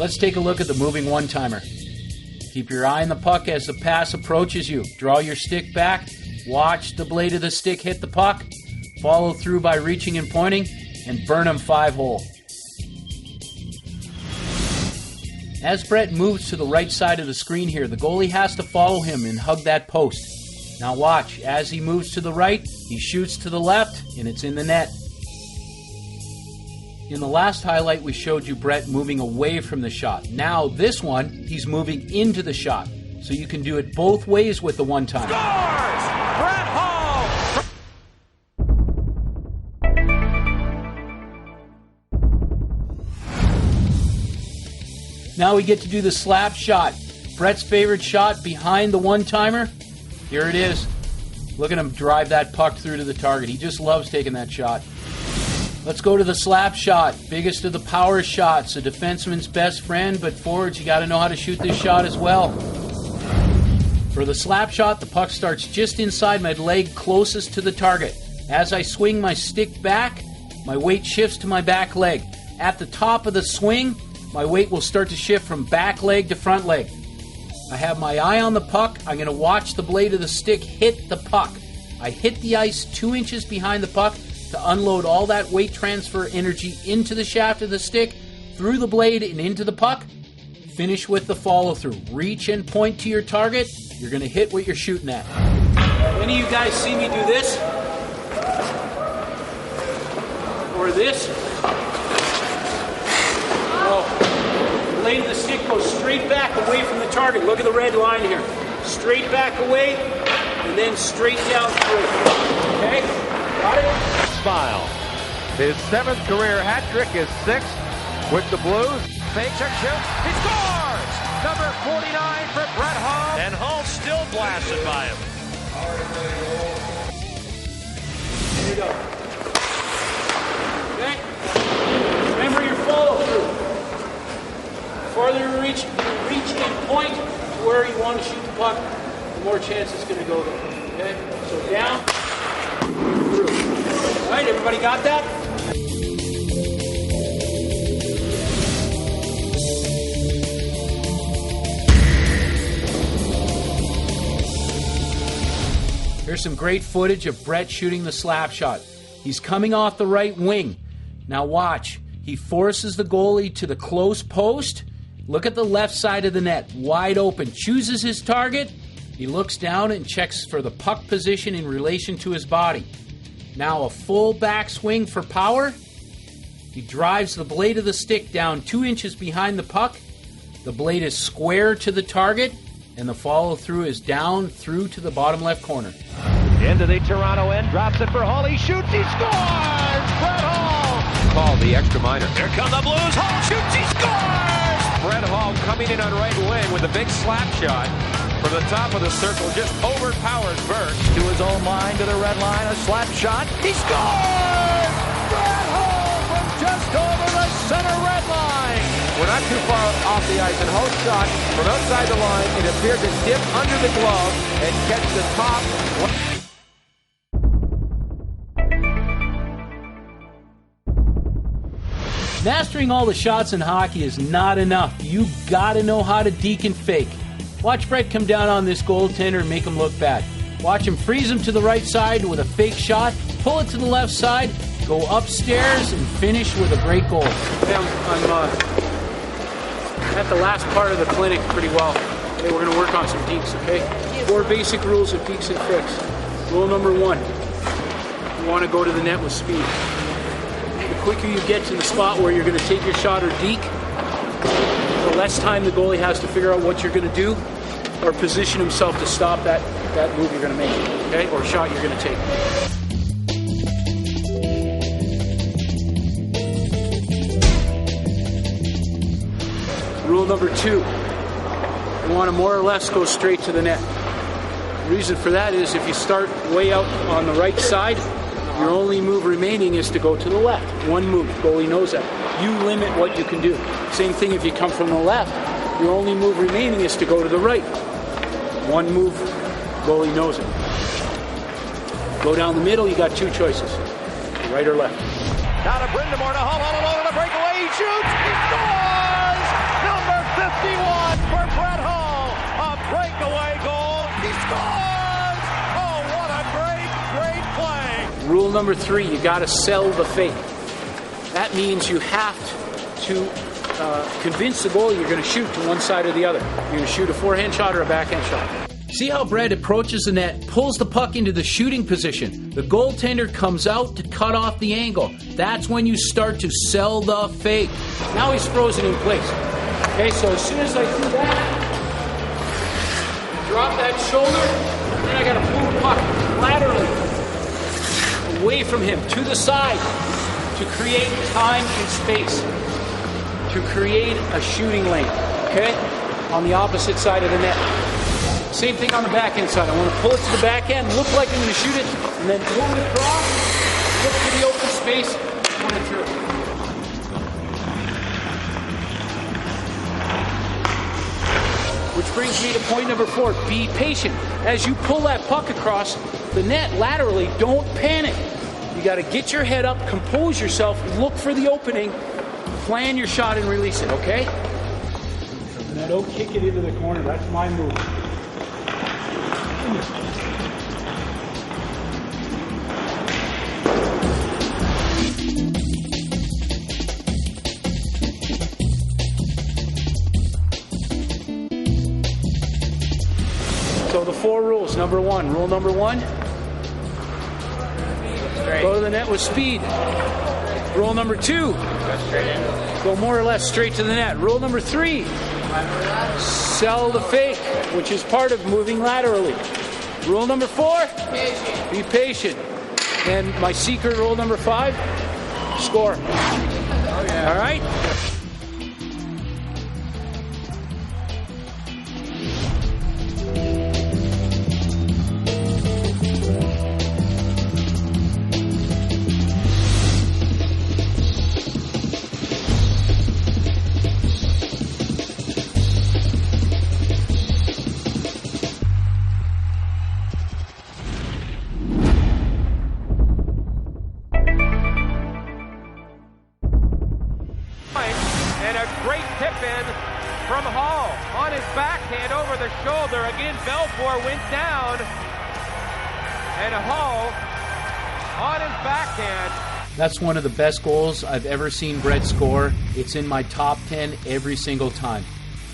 Let's take a look at the moving one-timer. Keep your eye on the puck as the pass approaches you. Draw your stick back. Watch the blade of the stick hit the puck. Follow through by reaching and pointing, and burn him 5-hole. As Brett moves to the right side of the screen here, the goalie has to follow him and hug that post. Now watch, as he moves to the right, he shoots to the left, and it's in the net. In the last highlight, we showed you Brett moving away from the shot. Now, this one, he's moving into the shot. So you can do it both ways with the one-timer. Scores! Brett Hull! Now we get to do the slap shot. Brett's favorite shot behind the one-timer. Here it is. Look at him drive that puck through to the target. He just loves taking that shot. Let's go to the slap shot. Biggest of the power shots. A defenseman's best friend, but forwards, you got to know how to shoot this shot as well. For the slap shot, the puck starts just inside my leg closest to the target. As I swing my stick back, my weight shifts to my back leg. At the top of the swing, my weight will start to shift from back leg to front leg. I have my eye on the puck. I'm going to watch the blade of the stick hit the puck. I hit the ice 2 inches behind the puck to unload all that weight transfer energy into the shaft of the stick, through the blade and into the puck. Finish with the follow-through. Reach and point to your target. You're going to hit what you're shooting at. Any of you guys see me do this? Or this? Oh, the blade of the stick goes straight back away from the target. Look at the red line here. Straight back away, and then straight down through. Okay? Got it? Smile. His 7th career hat trick is 6th with the Blues. Fakes and shoots. He scores! Number 49 for Brett Hull. And Hull still blasted by him. Here we go. Okay? Remember your follow-through. The farther you reach and point to where you want to shoot the puck, the more chance it's going to go there. Okay? So down, through. All right, everybody got that? Here's some great footage of Brett shooting the slap shot. He's coming off the right wing. Now watch. He forces the goalie to the close post. Look at the left side of the net, wide open. Chooses his target. He looks down and checks for the puck position in relation to his body. Now a full backswing for power. He drives the blade of the stick down 2 inches behind the puck. The blade is square to the target, and the follow-through is down through to the bottom left corner. Into the Toronto end, drops it for Hull. He shoots, he scores! Brett Hull! Called the extra minor. Here come the Blues. Hull shoots, he scores! Brett Hull coming in on right wing with a big slap shot. From the top of the circle, just overpowers Burke. To his own line, to the red line, a slap shot. He scores! Brett Hull from just over the center red line. We're not too far off the ice, and Hull's shot from outside the line, it appeared to dip under the glove and catch the top. Mastering all the shots in hockey is not enough. You gotta know how to deke and fake. Watch Brett come down on this goaltender and make him look bad. Watch him freeze him to the right side with a fake shot, pull it to the left side, go upstairs, and finish with a great goal. I'm at the last part of the clinic pretty well. Okay, we're going to work on some dekes, okay? 4 basic rules of dekes and fix. Rule number 1, you want to go to the net with speed. The quicker you get to the spot where you're going to take your shot or deke, the less time the goalie has to figure out what you're going to do or position himself to stop that move you're going to make, okay, or shot you're going to take. Rule number 2, you want to more or less go straight to the net. The reason for that is if you start way out on the right side, your only move remaining is to go to the left. One move, goalie knows that. You limit what you can do. Same thing if you come from the left, your only move remaining is to go to the right. One move, goalie knows it. Go down the middle, you got 2 choices, right or left. Now to Brind'Amour, to Hull, all alone on a breakaway, he shoots, he scores! No Rule number 3, you got to sell the fake. That means you have to convince the goalie you're going to shoot to one side or the other. You're going to shoot a forehand shot or a backhand shot. See how Brett approaches the net, pulls the puck into the shooting position. The goaltender comes out to cut off the angle. That's when you start to sell the fake. Now he's frozen in place. Okay, so as soon as I do that, drop that shoulder, then I got to pull the puck laterally away from him to the side to create time and space, to create a shooting lane, okay, on the opposite side of the net. Same thing on the backhand side. I want to pull it to the backhand, look like I'm going to shoot it, and then pull it across, look for the open space, pull it through. Which brings me to point number 4. Be patient. As you pull that puck across the net laterally, don't panic. You got to get your head up, compose yourself, look for the opening, plan your shot and release it, okay? Now don't kick it into the corner. That's my move. So the 4 rules. Number 1. Rule number 1. Go to the net with speed. Rule number 2. Go more or less straight to the net. Rule number 3. Sell the fake, which is part of moving laterally. Rule number 4. Be patient. And my secret rule number 5. Score. All right? And a great tip in from Hall on his backhand over the shoulder. Again, Belfour went down. And Hall on his backhand. That's one of the best goals I've ever seen Brett score. It's in my top 10 every single time.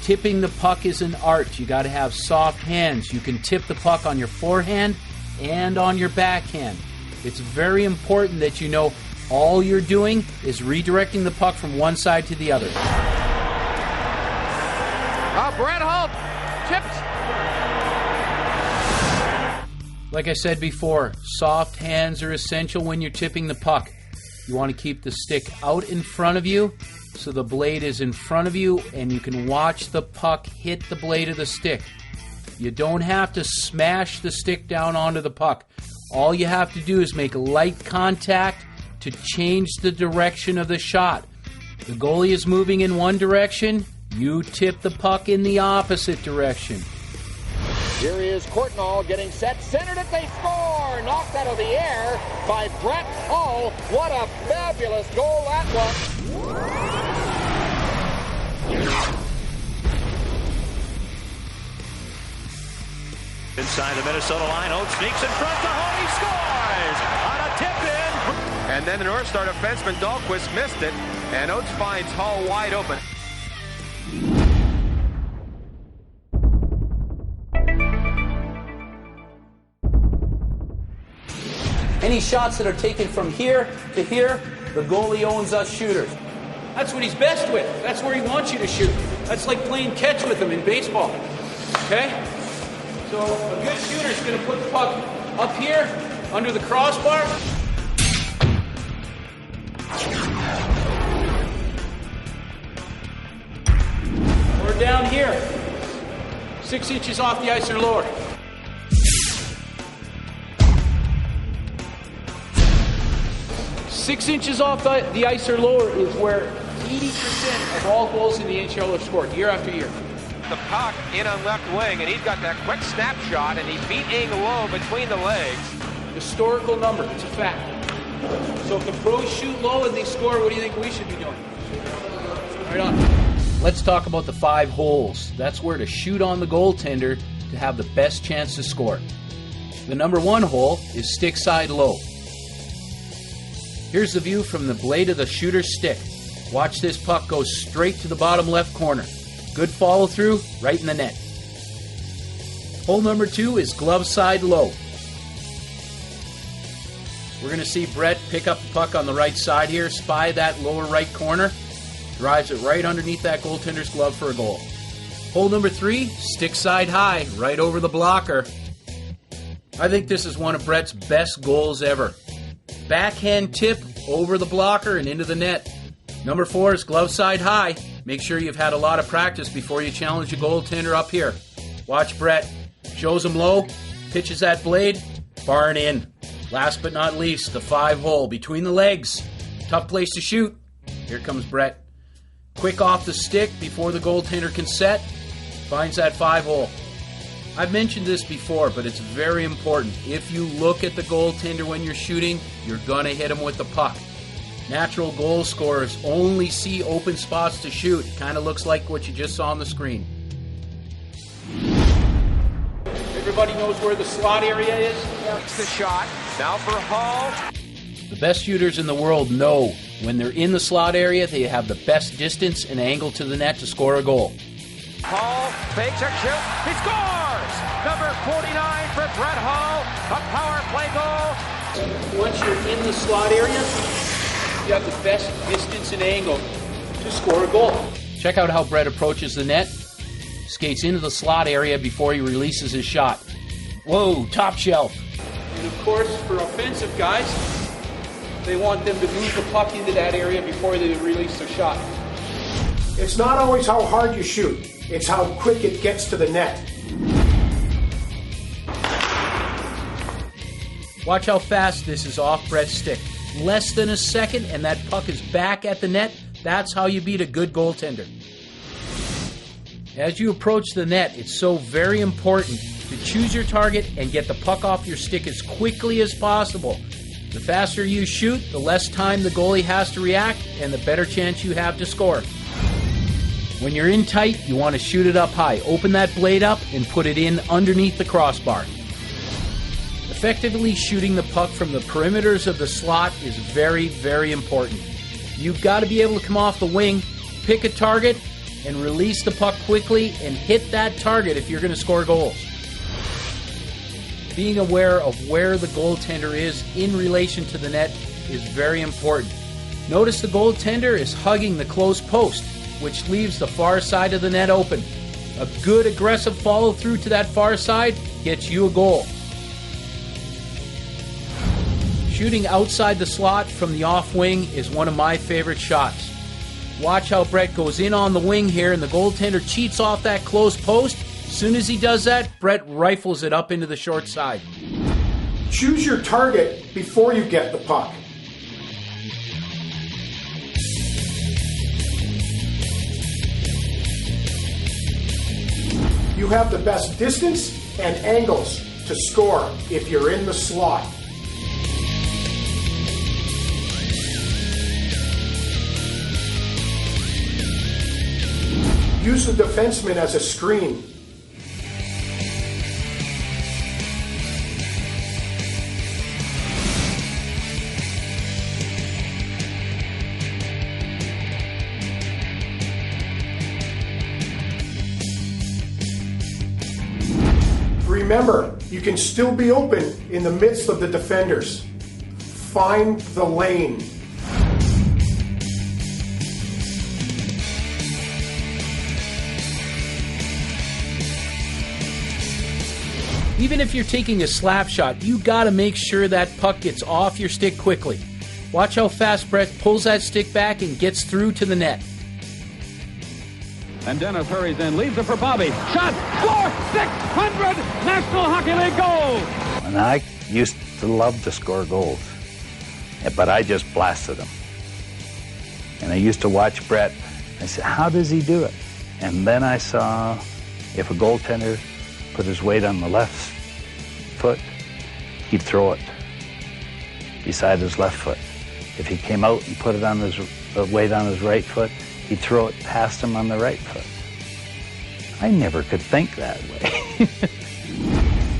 Tipping the puck is an art. You got to have soft hands. You can tip the puck on your forehand and on your backhand. It's very important that you know all you're doing is redirecting the puck from one side to the other. Brett Hull tips. Like I said before, soft hands are essential when you're tipping the puck. You want to keep the stick out in front of you so the blade is in front of you and you can watch the puck hit the blade of the stick. You don't have to smash the stick down onto the puck. All you have to do is make light contact to change the direction of the shot. The goalie is moving in one direction, you tip the puck in the opposite direction. Here is Courtnall getting set, centered it, they score! Knocked out of the air by Brett Hull. What a fabulous goal that was! Inside the Minnesota line, Oates sneaks in front to Hull, he scores! On a tip-in! And then the North Star defenseman Dahlquist missed it, and Oates finds Hull wide open. Any shots that are taken from here to here, the goalie owns us shooters. That's what he's best with. That's where he wants you to shoot. That's like playing catch with him in baseball. Okay? So a good shooter is going to put the puck up here, under the crossbar. Or down here, 6 inches off the ice or lower. Six inches off the ice or lower is where 80% of all goals in the NHL are scored, year after year. The puck in on left wing, and he's got that quick snapshot, and he beat Engel between the legs. Historical number, it's a fact. So if the pros shoot low and they score, what do you think we should be doing? Right on. Let's talk about the 5 holes. That's where to shoot on the goaltender to have the best chance to score. The number 1 hole is stick side low. Here's the view from the blade of the shooter's stick. Watch this puck go straight to the bottom left corner. Good follow through, right in the net. Hole number 2 is glove side low. We're going to see Brett pick up the puck on the right side here, spy that lower right corner, drives it right underneath that goaltender's glove for a goal. Hole number 3, stick side high, right over the blocker. I think this is one of Brett's best goals ever. Backhand tip over the blocker and into the net. Number 4 is glove side high. Make sure you've had a lot of practice before you challenge a goaltender up here. Watch Brett. Shows him low, pitches that blade, barn in. Last but not least, the 5 hole between the legs. Tough place to shoot. Here comes Brett. Quick off the stick before the goaltender can set. Finds that 5 hole. I've mentioned this before, but it's very important. If you look at the goaltender when you're shooting, you're going to hit him with the puck. Natural goal scorers only see open spots to shoot. Kind of looks like what you just saw on the screen. Everybody knows where the slot area is? That's the shot. Now for Hall. The best shooters in the world know when they're in the slot area, they have the best distance and angle to the net to score a goal. Hall fakes a shoot. He scores! Number 49 for Brett Hall. A power play goal. Once you're in the slot area, you have the best distance and angle to score a goal. Check out how Brett approaches the net. Skates into the slot area before he releases his shot. Whoa, top shelf. And of course, for offensive guys, they want them to move the puck into that area before they release their shot. It's not always how hard you shoot, it's how quick it gets to the net. Watch how fast this is off Brett's stick. Less than a second and that puck is back at the net. That's how you beat a good goaltender. As you approach the net, it's so very important to choose your target and get the puck off your stick as quickly as possible. The faster you shoot, the less time the goalie has to react and the better chance you have to score. When you're in tight, you want to shoot it up high. Open that blade up and put it in underneath the crossbar. Effectively shooting the puck from the perimeters of the slot is very, very important. You've got to be able to come off the wing, pick a target, and release the puck quickly and hit that target if you're going to score goals. Being aware of where the goaltender is in relation to the net is very important. Notice the goaltender is hugging the close post, which leaves the far side of the net open. A good aggressive follow through to that far side gets you a goal. Shooting outside the slot from the off wing is one of my favorite shots. Watch how Brett goes in on the wing here and the goaltender cheats off that close post. As soon as he does that, Brett rifles it up into the short side. Choose your target before you get the puck. You have the best distance and angles to score if you're in the slot. Use the defenseman as a screen. Remember, you can still be open in the midst of the defenders. Find the lane. Even if you're taking a slap shot, you got to make sure that puck gets off your stick quickly. Watch how fast Brett pulls that stick back and gets through to the net. And Dennis hurries in, leaves it for Bobby. Shot! Score! 600 National Hockey League goal! And I used to love to score goals, but I just blasted them. And I used to watch Brett. I said, how does he do it? And then I saw if a goaltender put his weight on the left foot, he'd throw it beside his left foot. If he came out and put it on his weight on his right foot, he'd throw it past him on the right foot. I never could think that way.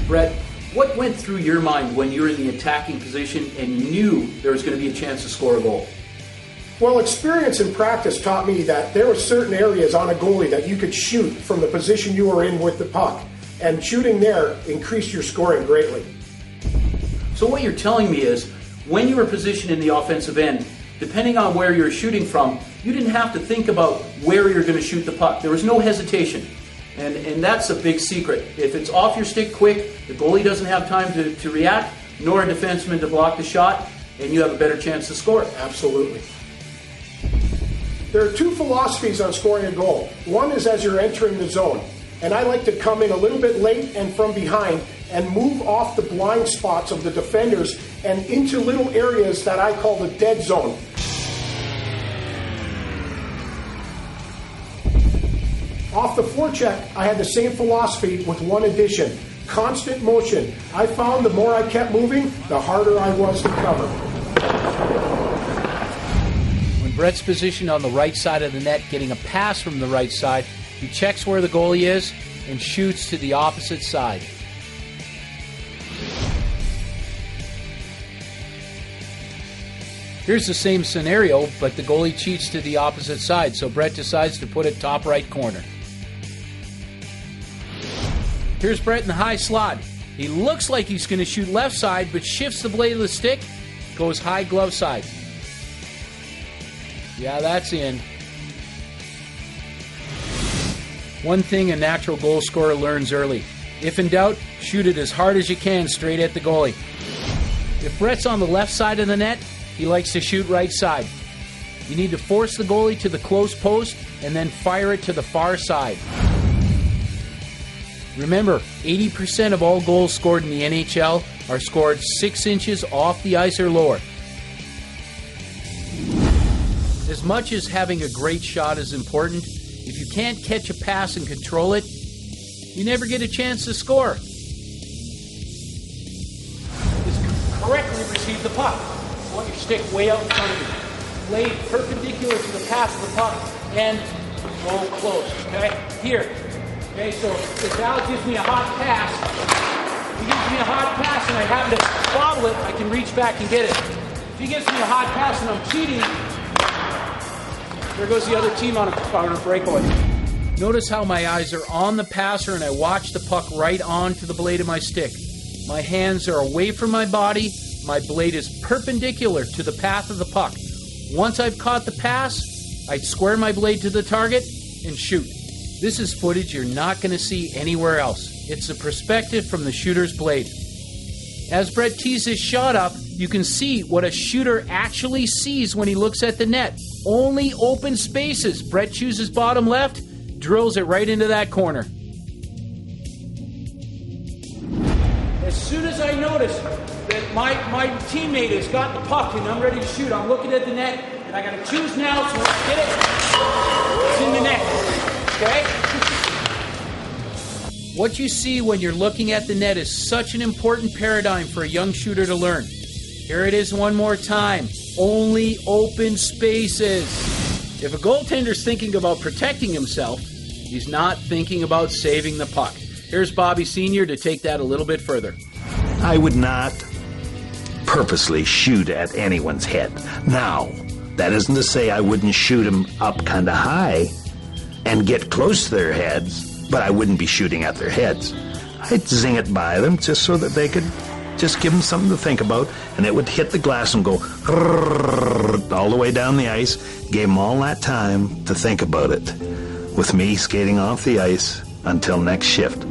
Brett, What went through your mind when you were in the attacking position and you knew there was going to be a chance to score a goal? Well, experience and practice taught me that there were certain areas on a goalie that you could shoot from the position you were in with the puck, and shooting there increased your scoring greatly. So what you're telling me is, when you were positioned in the offensive end, depending on where you're shooting from, you didn't have to think about where you're going to shoot the puck. There was no hesitation. And that's a big secret. If it's off your stick quick, the goalie doesn't have time to react, nor a defenseman to block the shot, and you have a better chance to score it. Absolutely. There are two philosophies on scoring a goal. One is as you're entering the zone, and I like to come in a little bit late and from behind and move off the blind spots of the defenders and into little areas that I call the dead zone. Off the forecheck, I had the same philosophy with one addition: constant motion. I found the more I kept moving, the harder I was to cover. When Brett's positioned on the right side of the net, getting a pass from the right side, he checks where the goalie is and shoots to the opposite side. Here's the same scenario, but the goalie cheats to the opposite side, so Brett decides to put it top right corner. Here's Brett in the high slot. He looks like he's going to shoot left side, but shifts the blade of the stick, goes high glove side. Yeah, that's in. One thing a natural goal scorer learns early: if in doubt, shoot it as hard as you can straight at the goalie. If Brett's on the left side of the net, he likes to shoot right side. You need to force the goalie to the close post and then fire it to the far side. Remember, 80% of all goals scored in the NHL are scored 6 inches off the ice or lower. As much as having a great shot is important, if you can't catch a pass and control it, you never get a chance to score. Just correctly receive the puck. You want your stick way out in front of you. Blade perpendicular to the path of the puck and go close, okay? Here. Okay, so if Al gives me a hot pass, if he gives me a hot pass and I happen to bobble it, I can reach back and get it. If he gives me a hot pass and I'm cheating, there goes the other team on a breakaway. Notice how my eyes are on the passer and I watch the puck right onto the blade of my stick. My hands are away from my body. My blade is perpendicular to the path of the puck. Once I've caught the pass, I square my blade to the target and shoot. This is footage you're not going to see anywhere else. It's the perspective from the shooter's blade. As Brett tees his shot up, you can see what a shooter actually sees when he looks at the net. Only open spaces. Brett chooses bottom left, drills it right into that corner. As soon as I notice that my teammate has got the puck and I'm ready to shoot, I'm looking at the net and I got to choose now, so let's get it. It's in the net. Okay? What you see when you're looking at the net is such an important paradigm for a young shooter to learn. Here it is one more time. Only open spaces. If a goaltender's thinking about protecting himself, he's not thinking about saving the puck. Here's Bobby Sr. to take that a little bit further. I would not purposely shoot at anyone's head. Now, that isn't to say I wouldn't shoot them up kind of high and get close to their heads, but I wouldn't be shooting at their heads. I'd zing it by them just so that they could just give them something to think about, and it would hit the glass and go all the way down the ice. Gave them all that time to think about it, with me skating off the ice until next shift.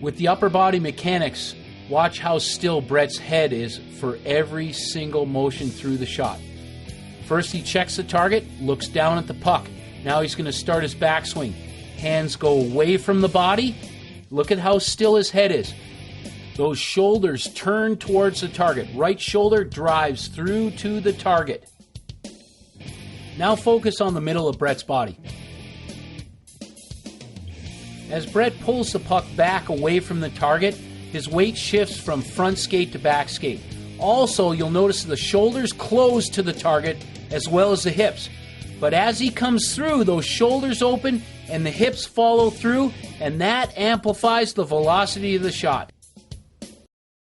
With the upper body mechanics, watch how still Brett's head is for every single motion through the shot. First he checks the target, looks down at the puck. Now he's going to start his backswing. Hands go away from the body. Look at how still his head is. Those shoulders turn towards the target. Right shoulder drives through to the target. Now focus on the middle of Brett's body. As Brett pulls the puck back away from the target, his weight shifts from front skate to back skate. Also, you'll notice the shoulders close to the target as well as the hips. But as he comes through, those shoulders open and the hips follow through, and that amplifies the velocity of the shot.